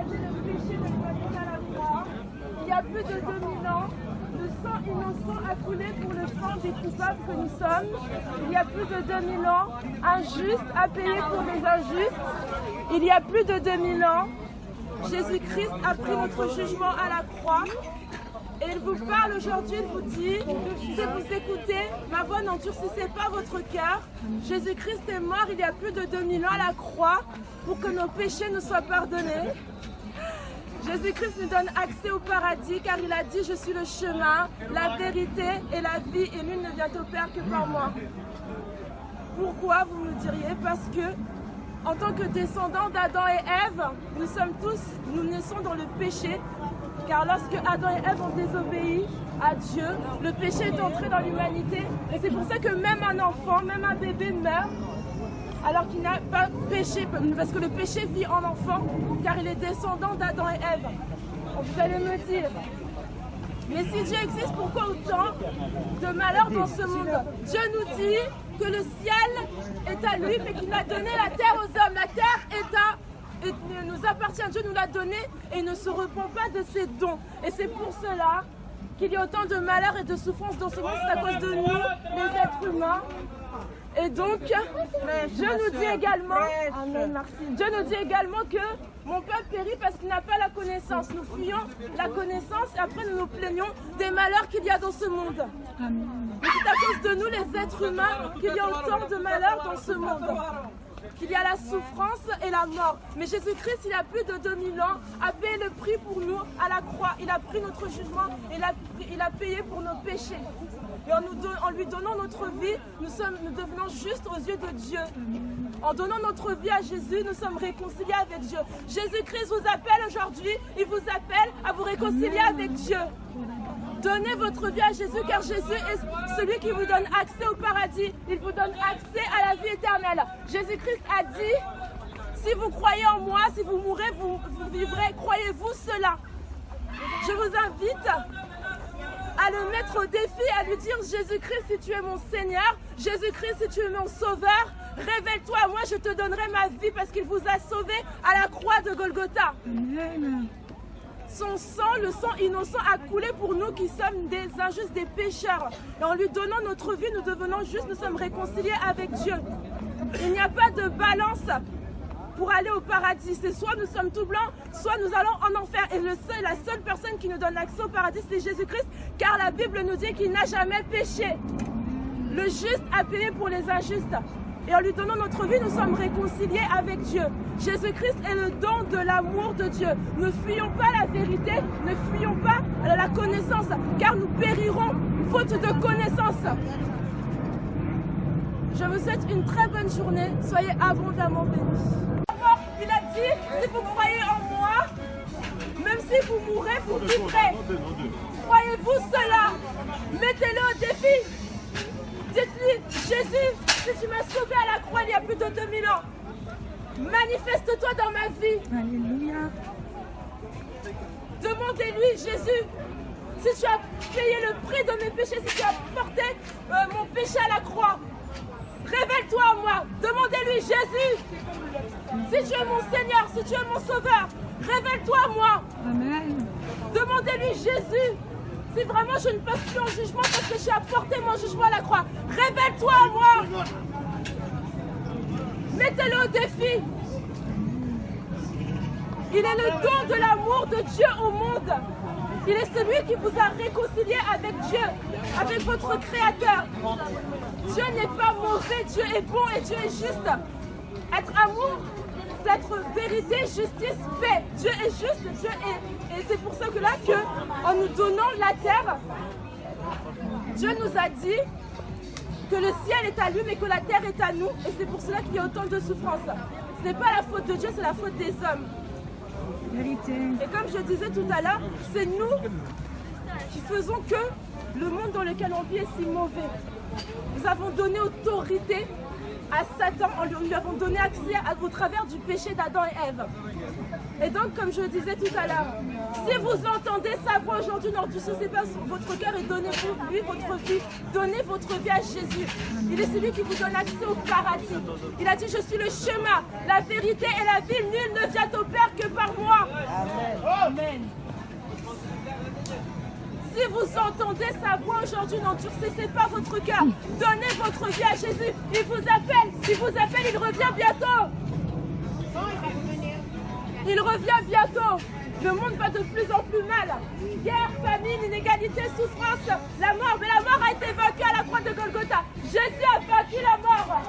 porté le péché de l'humanité à la croix, il y a plus de 2000 ans, le sang innocent a coulé pour le sang des coupables que nous sommes. Il y a plus de 2000 ans, un juste a payé pour les injustes. Il y a plus de 2000 ans, Jésus-Christ a pris notre jugement à la croix. Et il vous parle aujourd'hui, il vous dit, si vous écoutez, ma voix n'endurcissez pas votre cœur. Jésus-Christ est mort il y a plus de 2000 ans à la croix pour que nos péchés nous soient pardonnés. Jésus-Christ nous donne accès au paradis car il a dit, je suis le chemin, la vérité et la vie et nul ne vient au Père que par moi. Pourquoi, vous me diriez? Parce que en tant que descendants d'Adam et Ève, nous naissons dans le péché. Car lorsque Adam et Ève ont désobéi à Dieu, le péché est entré dans l'humanité. Et c'est pour ça que même un enfant, même un bébé meurt alors qu'il n'a pas péché. Parce que le péché vit en enfant, car il est descendant d'Adam et Ève. Vous allez me dire, mais si Dieu existe, pourquoi autant de malheur dans ce monde? Dieu nous dit que le ciel est à lui, mais qu'il a donné la terre aux hommes. La terre nous appartient, Dieu nous l'a donné et ne se repent pas de ses dons. Et c'est pour cela qu'il y a autant de malheur et de souffrance dans ce monde, c'est à cause de nous, les êtres humains. Et donc, Dieu nous dit également, Amen, merci. Dieu nous dit également que mon peuple périt parce qu'il n'a pas la connaissance. Nous fuyons la connaissance et après nous nous plaignons des malheurs qu'il y a dans ce monde. Mais c'est à cause de nous, les êtres humains, qu'il y a autant de malheurs dans ce monde. Qu'il y a la souffrance et la mort. Mais Jésus-Christ, il y a plus de 2000 ans, a payé le prix pour nous à la croix. Il a pris notre jugement et il a payé pour nos péchés. Et en lui donnant notre vie, nous devenons justes aux yeux de Dieu. En donnant notre vie à Jésus, nous sommes réconciliés avec Dieu. Jésus-Christ vous appelle aujourd'hui, il vous appelle à vous réconcilier avec Dieu. Donnez votre vie à Jésus car Jésus est celui qui vous donne accès au paradis. Il vous donne accès à la vie éternelle. Jésus-Christ a dit, si vous croyez en moi, si vous mourrez, vous vivrez. Croyez-vous cela? Je vous invite à le mettre au défi, à lui dire, Jésus-Christ, si tu es mon Seigneur, Jésus-Christ, si tu es mon Sauveur, révèle-toi à moi, je te donnerai ma vie parce qu'il vous a sauvé à la croix de Golgotha. Amen. Son sang, le sang innocent a coulé pour nous qui sommes des injustes, des pécheurs. Et en lui donnant notre vie, nous devenons justes, nous sommes réconciliés avec Dieu. Il n'y a pas de balance pour aller au paradis. C'est soit nous sommes tout blancs, soit nous allons en enfer. Et la seule personne qui nous donne accès au paradis, c'est Jésus-Christ, car la Bible nous dit qu'il n'a jamais péché. Le juste a payé pour les injustes. Et en lui donnant notre vie, nous sommes réconciliés avec Dieu. Jésus-Christ est le don de l'amour de Dieu. Ne fuyons pas la vérité, ne fuyons pas la connaissance, car nous périrons faute de connaissance. Je vous souhaite une très bonne journée. Soyez abondamment bénis. Il a dit, si vous croyez en moi, même si vous mourrez, vous vivrez. Croyez-vous cela? Mettez-le au défi. Dites-lui, Jésus, si tu m'as sauvé à la croix il y a plus de 2000 ans, manifeste-toi dans ma vie. Alléluia. Demandez-lui, Jésus, si tu as payé le prix de mes péchés, si tu as porté mon péché à la croix, révèle-toi à moi. Demandez-lui, Jésus, si tu es mon Seigneur, si tu es mon Sauveur, révèle-toi à moi. Amen. Demandez-lui, Jésus, si vraiment je ne passe plus en jugement parce que j'ai apporté mon jugement à la croix, révèle-toi à moi. Mettez-le au défi. Il est le don de l'amour de Dieu au monde. Il est celui qui vous a réconcilié avec Dieu, avec votre Créateur. Dieu n'est pas mauvais, Dieu est bon et Dieu est juste. Être amour, c'est être vérité, justice, paix. Dieu est juste, Dieu est... Et c'est pour ça que là, en nous donnant la terre, Dieu nous a dit que le ciel est à lui, mais que la terre est à nous. Et c'est pour cela qu'il y a autant de souffrance. Ce n'est pas la faute de Dieu, c'est la faute des hommes. Vérité. Et comme je disais tout à l'heure, c'est nous qui faisons que le monde dans lequel on vit est si mauvais. Nous avons donné autorité à Satan, nous lui avons donné accès au travers du péché d'Adam et Ève. Et donc, comme je le disais tout à l'heure, si vous entendez sa voix aujourd'hui, n'endurcissez pas votre cœur et donnez-lui votre vie. Donnez votre vie à Jésus. Il est celui qui vous donne accès au paradis. Il a dit, je suis le chemin, la vérité et la vie. Nul ne vient au Père que par moi. Amen. Si vous entendez sa voix aujourd'hui, n'endurcissez pas votre cœur. Donnez votre vie à Jésus. Il vous appelle, il revient bientôt. Il revient bientôt. Le monde va de plus en plus mal. Guerre, famine, inégalité, souffrance, la mort. Mais la mort a été vaincue à la croix de Golgotha. Jésus a vaincu la mort.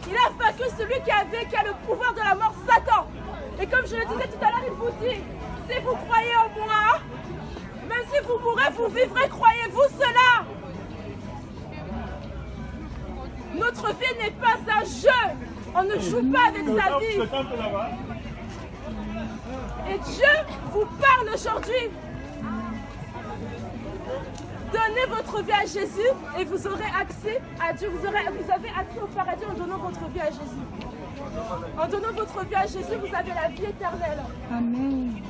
Il a vaincu celui qui a le pouvoir de la mort, Satan. Et comme je le disais tout à l'heure, il vous dit, si vous croyez en moi, même si vous mourrez, vous vivrez, croyez-vous cela? Notre vie n'est pas un jeu. On ne joue pas avec sa vie. Et Dieu vous parle aujourd'hui. Donnez votre vie à Jésus et vous aurez accès à Dieu. Vous avez accès au paradis en donnant votre vie à Jésus. En donnant votre vie à Jésus, vous avez la vie éternelle. Amen.